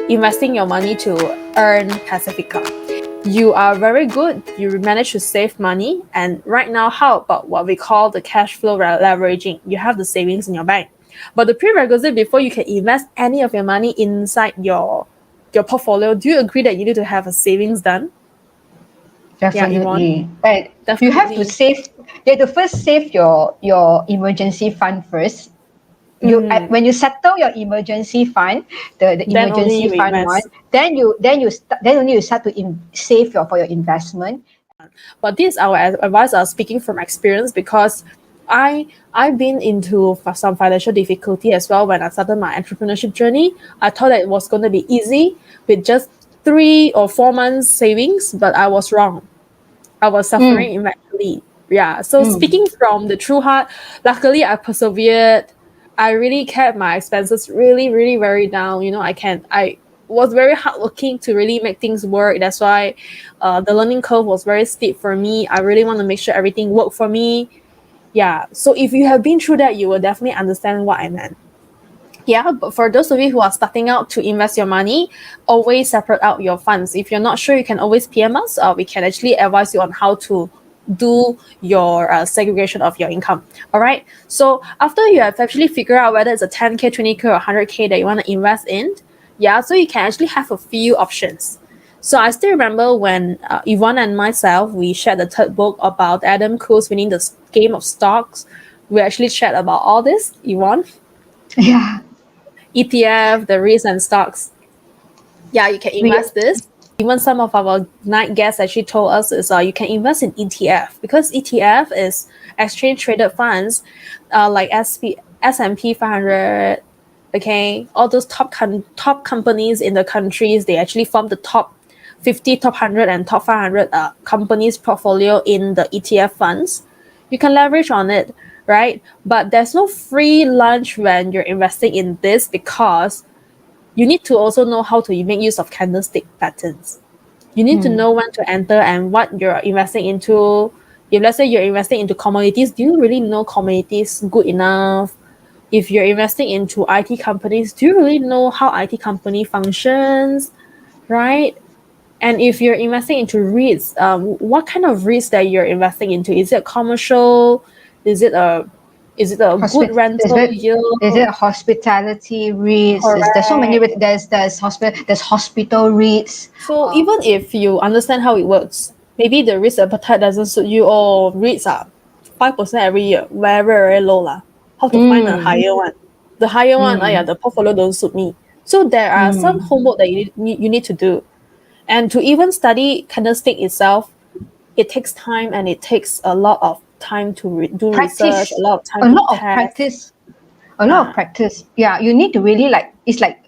investing your money to earn passive income. You are very good, you manage to save money, and right now, how about what we call the cash flow leveraging? You have the savings in your bank. But the prerequisite before you can invest any of your money inside your portfolio, do you agree that you need to have a savings done? Definitely. But Definitely. you have to save. You have to first save your emergency fund first. When you settle your emergency fund, the Then only emergency you fund one, invest. then only you start to save for your investment. But this is our advice. Speaking from experience, because I've been into some financial difficulty as well when I started my entrepreneurship journey. I thought that it was going to be easy with just 3 or 4 months savings, but I was wrong. I was suffering eventually. Yeah. So speaking from the true heart, luckily I persevered. I really kept my expenses really, really very down. I was very hardworking to really make things work. That's why the learning curve was very steep for me. I really want to make sure everything worked for me. Yeah. So if you have been through that, you will definitely understand what I meant. Yeah, but for those of you who are starting out to invest your money, always separate out your funds. If you're not sure, you can always PM us. We can actually advise you on how to do your segregation of your income. All right. So after you have actually figured out whether it's a 10K, 20K, or 100K that you want to invest in, yeah, so you can actually have a few options. So I still remember when Yvonne and myself, we shared the third book about Adam Cruz winning the game of stocks. We actually shared about all this, Yvonne. Yeah. ETF, the REITs and stocks. Yeah, you can invest this. Even some of our night guests actually told us is you can invest in ETF, because ETF is exchange traded funds, like S&P 500. Okay, all those top companies in the countries, they actually form the top 50, top 100, and top 500 companies portfolio in the ETF funds. You can leverage on it, right? But there's no free lunch when you're investing in this, because you need to also know how to make use of candlestick patterns. You need to know when to enter and what you're investing into. If let's say you're investing into commodities, do you really know commodities good enough? If you're investing into IT companies, do you really know how IT company functions, right? And if you're investing into REITs, what kind of REITs that you're investing into? Is it commercial? Is it a good rental yield? Is it hospitality REITs? There's so many. Correct. There's hospital REITs. So even if you understand how it works, maybe the risk appetite doesn't suit you, or REITs are 5% every year, very, very low lah. How to find a higher one? The higher one, the portfolio don't suit me. So there are some homework that you need to do. And to even study candlestick itself, it takes time, and it takes a lot of time to do research, a lot of time to test. A lot of practice. Yeah, you need to really it's like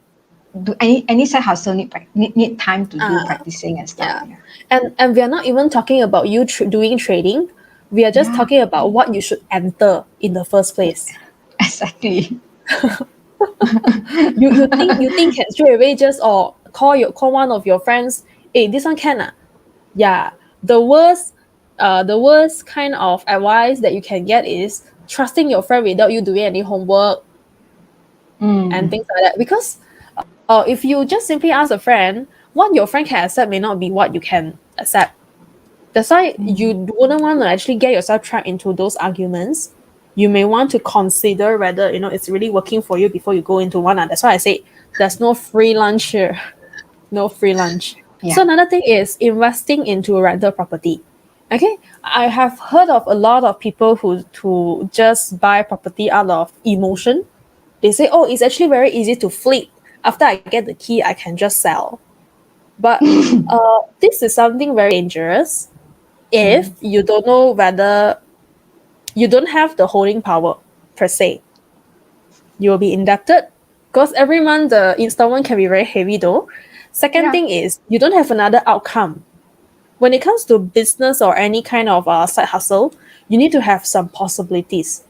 any side hustle need time to do practicing and stuff. Yeah. And we are not even talking about you doing trading. We are just talking about what you should enter in the first place. Exactly. you think can straight away just call one of your friends, hey, this one can yeah. The worst kind of advice that you can get is trusting your friend without you doing any homework and things like that. Because if you just simply ask a friend, what your friend can accept may not be what you can accept. That's why you wouldn't want to actually get yourself trapped into those arguments. You may want to consider whether it's really working for you before you go into one. That's why I say there's no free lunch here. No free lunch. Yeah. So another thing is investing into rental property. Okay, I have heard of a lot of people who just buy property out of emotion. They say, oh, it's actually very easy to flip. After I get the key, I can just sell. But this is something very dangerous if you don't know whether you don't have the holding power per se. You will be indebted, because every month the installment can be very heavy though. Second thing is you don't have another outcome. When it comes to business or any kind of side hustle, you need to have some possibilities.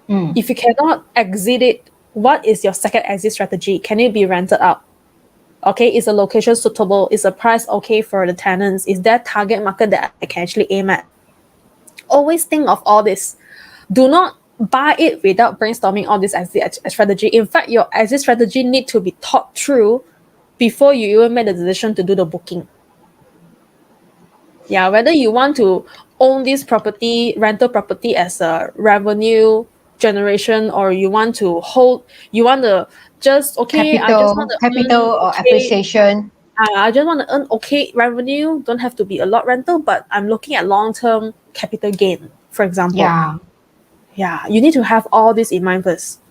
If you cannot exit it, what is your second exit strategy? Can it be rented out? Okay, is the location suitable? Is the price okay for the tenants? Is there target market that I can actually aim at? Always think of all this. Do not buy it without brainstorming all this exit strategy. In fact, your exit strategy need to be thought through before you even made the decision to do the booking. Yeah, whether you want to own this property, rental property as a revenue generation, or you want to hold, you want to just, okay, I just want to Capital earn, or okay, appreciation. I just want to earn okay revenue, don't have to be a lot rental, but I'm looking at long-term capital gain, for example. Yeah. Yeah, you need to have all this in mind first.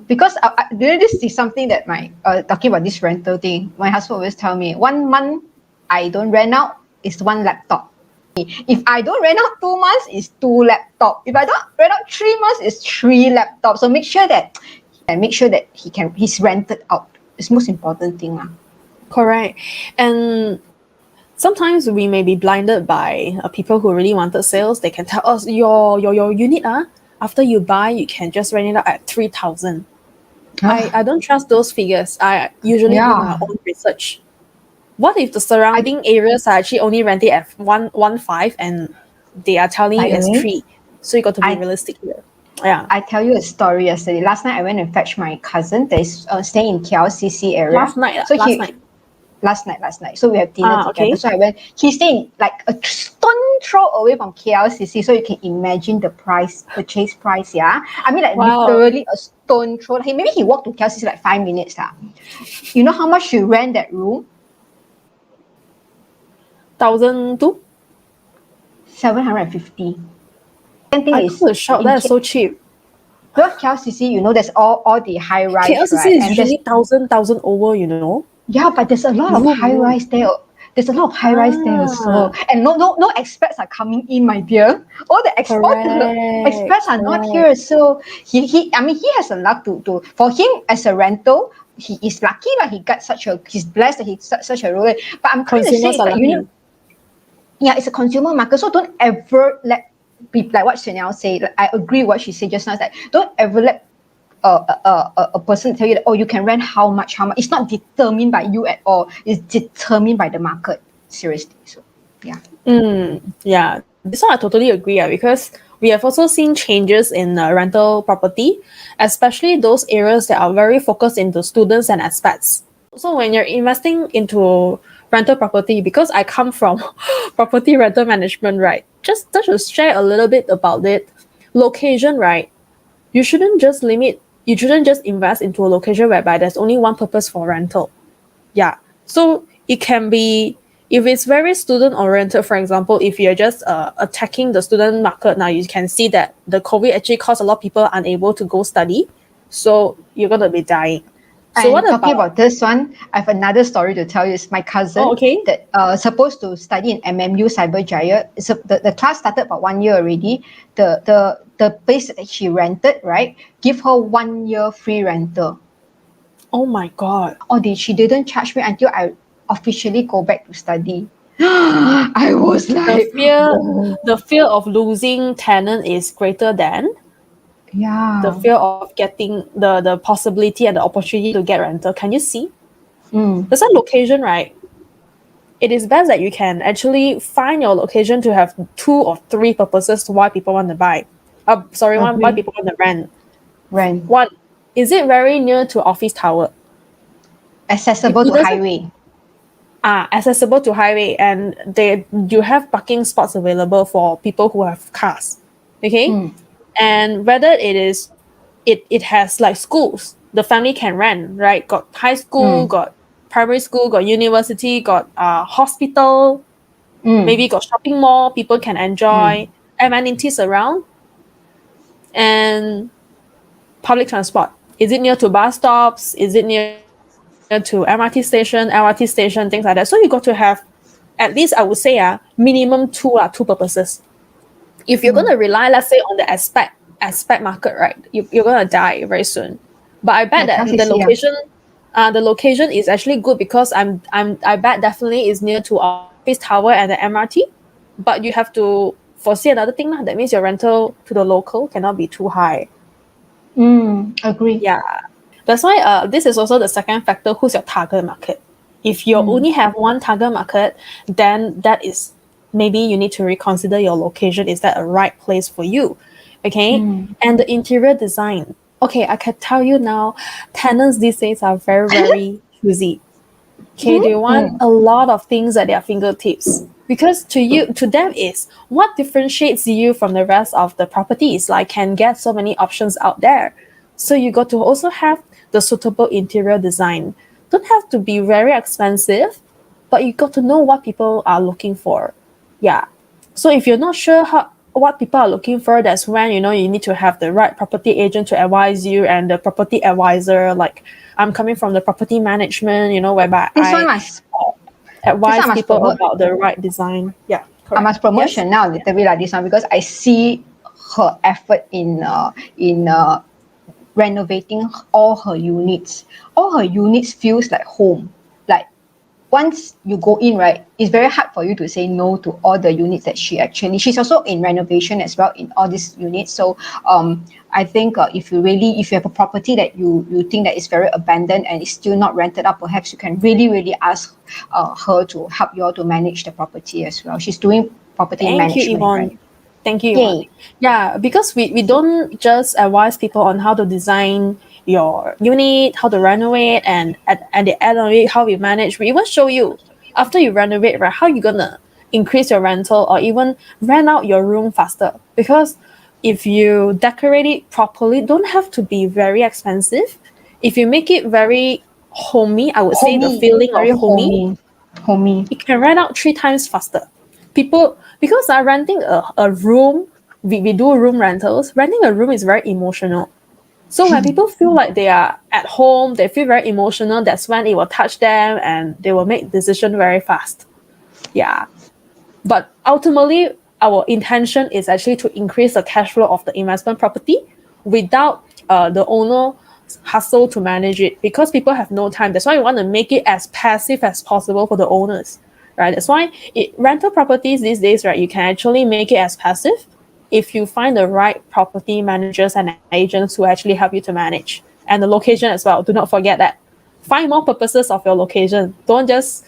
Because this is something that my talking about this rental thing. My husband always tell me 1 month I don't rent out is one laptop. If I don't rent out 2 months, it's two laptop. If I don't rent out 3 months, it's three laptops. So make sure that he's rented out. It's most important thing lah. Correct. And sometimes we may be blinded by people who really wanted sales. They can tell us your unit after you buy, you can just rent it out at 3,000. I don't trust those figures. I usually do my Yeah. own research. What if the surrounding areas are actually only rented at 1.15 and they are telling By you the as way, 3? So you got to be I realistic here. Yeah. I tell you a story yesterday. Last night I went and fetched my cousin that is staying in KLCC area. Last night. So Last night. last night. So we have dinner together. Okay. So I went. He's staying like a stone throw away from KLCC. So you can imagine the purchase price. Yeah, I mean like Wow. literally a stone throw. Hey, maybe he walked to KLCC like 5 minutes. You know how much you rent that room? 1,002? 750. Same thing I is got a shock. in That is so cheap. because KLCC. You know, there's all the high rise, KLCC right? is And there's usually 1,000 over, you know. yeah, but there's a lot of high Room. rise there. There's a lot of high rise there also, Ah, and no expats are coming in, my dear. All the correct. expats are not Correct. here, so I mean he has a luck to for him as a rental. He is lucky that he got he's blessed that he got such a role. But I'm trying to say Consumers is are that lucky. yeah, it's a consumer market, so don't ever let people like what Chanel say. Like, I agree what she said just now. Is that don't ever let a person tell you that, oh, you can rent how much. It's not determined by you at all. It's determined by the market. Seriously. So, yeah. Yeah, this one I totally agree. Because we have also seen changes in rental property, especially those areas that are very focused into students and expats. So when you're investing into rental property, because I come from property rental management, right? Just to share a little bit about it. Location, right? You shouldn't just invest into a location whereby there's only one purpose for rental. Yeah. So it can be, if it's very student oriented, for example, if you're just attacking the student market now, you can see that the COVID actually caused a lot of people unable to go study. So you're going to be dying. So And what talking about, about this one, I have another story to tell you. It's my cousin okay. that supposed to study in MMU Cyberjaya. So the class started about 1 year already. The place that she rented, right, give her 1 year free rental. Oh my God. She didn't charge me until I officially go back to study. I was The like, fear, oh, the fear of losing tenant is greater than the yeah. fear of getting the possibility and the opportunity to get rental. Can you see? Mm, There's a location, right? It is best that you can actually find your location to have 2 or 3 purposes why people want to buy. Why agree. people want to rent. Rent. One, is it very near to office tower? If Accessible it to doesn't highway. accessible to highway and you have parking spots available for people who have cars. Okay? Mm, And whether it has like schools, the family can rent, right? Got high school, mm, got primary school, got university, got hospital, mm, maybe got shopping mall, people can mm. enjoy amenities around, and public transport. Is it near to bus stops? Is it near to LRT station, things like that? So you got to have, at least I would say, minimum two purposes. If you're going to rely, let's say, on the aspect market, right, you're going to die very soon. But I bet Like that LCC, yeah. the location is actually good because I bet definitely is near to office tower and the MRT. But you have to foresee another thing lah. That means your rental to the local cannot be too high. Agree. Yeah, that's why this is also the second factor. Who's your target market? If you Mm, only have one target market, then that is, maybe you need to reconsider your location. Is that a right place for you? Okay, mm. and the interior design. Okay, I can tell you now, tenants these days are very choosy. Okay, they want a lot of things at their fingertips. Because to them is what differentiates you from the rest of the properties. Like can get so many options out there. So you got to also have the suitable interior design. Don't have to be very expensive, but you got to know what people are looking for. Yeah. So if you're not sure what people are looking for, that's when you need to have the right property agent to advise you and the property advisor. Like I'm coming from the property management, whereby This one I must this one advise must people promote. about the right design. Yeah, I correct. must promotion Yes. now a little bit like this one because I see her effort in renovating all her units. All her units feels like home. Like once you go in, right, it's very hard for you to say no to all the units that she's also in renovation as well in all these units. So I think if you have a property that you think that is very abandoned and is still not rented out, perhaps you can really ask her to help you all to manage the property as well. She's doing property Thank you, management, right? Yvonne. Thank you, Yvonne. Yay. Yeah, because we don't just advise people on how to design your unit, how to renovate, and at the end of it, how we manage. We even show you after you renovate, right, how you gonna increase your rental or even rent out your room faster. Because if you decorate it properly, don't have to be very expensive. If you make it very homey, I would say the Homey, feeling of very homey, homey. Homey. it can rent out 3 times faster. People, because renting a room, we do room rentals. Renting a room is very emotional. So when people feel like they are at home, they feel very emotional. That's when it will touch them, and they will make decision very fast. Yeah, but ultimately, our intention is actually to increase the cash flow of the investment property without the owner hustle to manage it because people have no time. That's why we want to make it as passive as possible for the owners, right? That's why rental properties these days, right, you can actually make it as passive if you find the right property managers and agents who actually help you to manage. And the location as well. Do not forget that. Find more purposes of your location. Don't just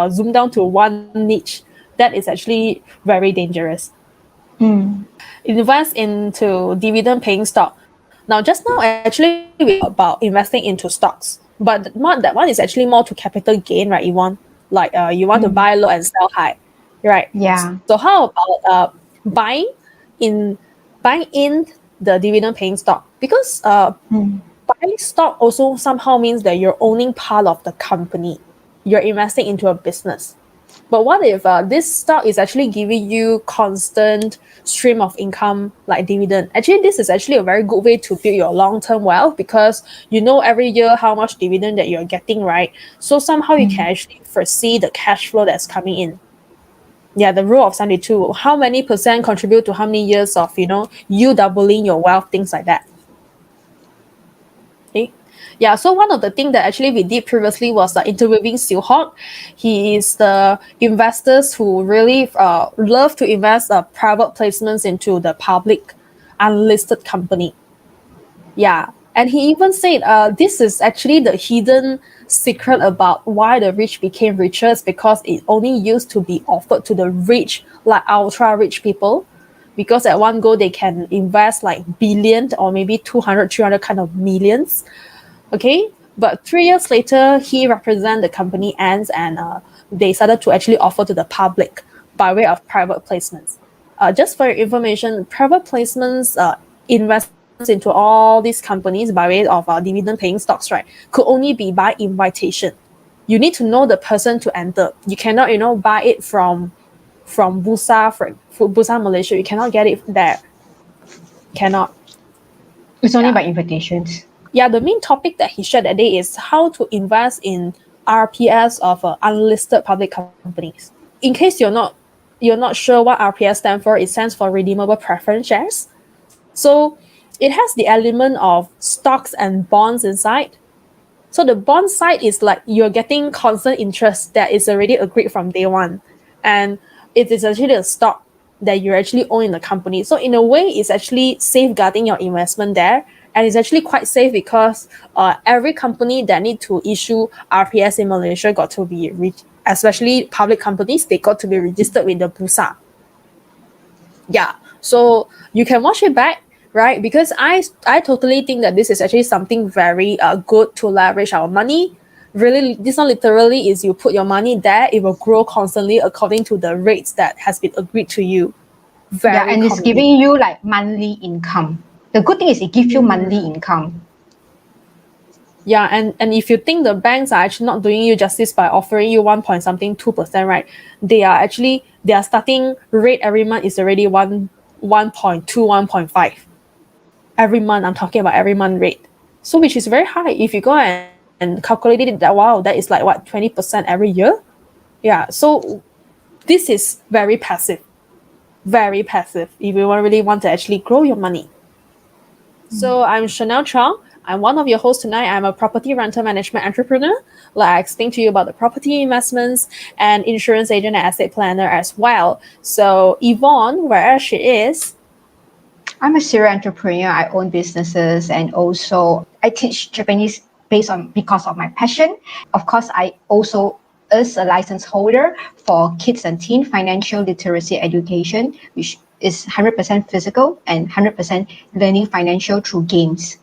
zoom down to one niche. That is actually very dangerous. Invest into dividend paying stock. Now, just now, actually, we talked about investing into stocks, but that one is actually more to capital gain, right, Yvonne? Like you want to buy low and sell high, right? Yeah. So how about buying in buying in the dividend paying stock? Because buying stock also somehow means that you're owning part of the company. You're investing into a business. But what if this stock is actually giving you constant stream of income like dividend? Actually, this is actually a very good way to build your long-term wealth because you know every year how much dividend that you're getting, right? So somehow you can actually foresee the cash flow that's coming in. Yeah, the rule of 72. How many percent contribute to how many years of, you doubling your wealth, things like that. Okay. Yeah, so one of the things that actually we did previously was interviewing Siu Hock. He is the investors who really love to invest private placements into the public unlisted company. Yeah, and he even said this is actually the hidden secret about why the rich became richer is because it only used to be offered to the rich, like ultra rich people. Because at one go they can invest like billion or maybe 200, 300 kind of millions. Okay, but 3 years later, he represented the company ends and they started to actually offer to the public by way of private placements. Just for your information, private placements, investments into all these companies by way of dividend paying stocks, right, could only be by invitation. You need to know the person to enter. You cannot, buy it from Bursa, for Bursa Malaysia. You cannot get it there. Cannot. It's only Yeah. by invitations. Yeah, the main topic that he shared that day is how to invest in RPS of unlisted public companies. In case you're not sure what RPS stands for, it stands for redeemable preference shares. So it has the element of stocks and bonds inside. So the bond side is like you're getting constant interest that is already agreed from day one. And it is actually a stock that you actually own in the company. So in a way, it's actually safeguarding your investment there. And it's actually quite safe because every company that need to issue RPS in Malaysia got to be, especially public companies, they got to be registered with the Bursa. Yeah, so you can watch it back, right? Because I totally think that this is actually something very good to leverage our money. Really, this one literally is you put your money there, it will grow constantly according to the rates that has been agreed to you. Yeah, Very and it's commonly. giving you like monthly income. The good thing is it gives you monthly income. Yeah, and if you think the banks are actually not doing you justice by offering you 1 point something 2%, right? Their starting rate every month is already 1.2, 1.5. Every month, I'm talking about every month rate. So which is very high. If you go and calculate it, that wow, that is like what, 20% every year? Yeah. So this is very passive. Very passive if you really want to actually grow your money. So I'm Chanel Chong. I'm one of your hosts tonight. I'm a property rental management entrepreneur. Like I explained to you about the property investments and insurance agent and asset planner as well. So Yvonne, wherever she is, I'm a serial entrepreneur. I own businesses and also I teach Japanese based on because of my passion. Of course, I also is a license holder for kids and teen financial literacy education, which is 100% physical and 100% learning financial through games.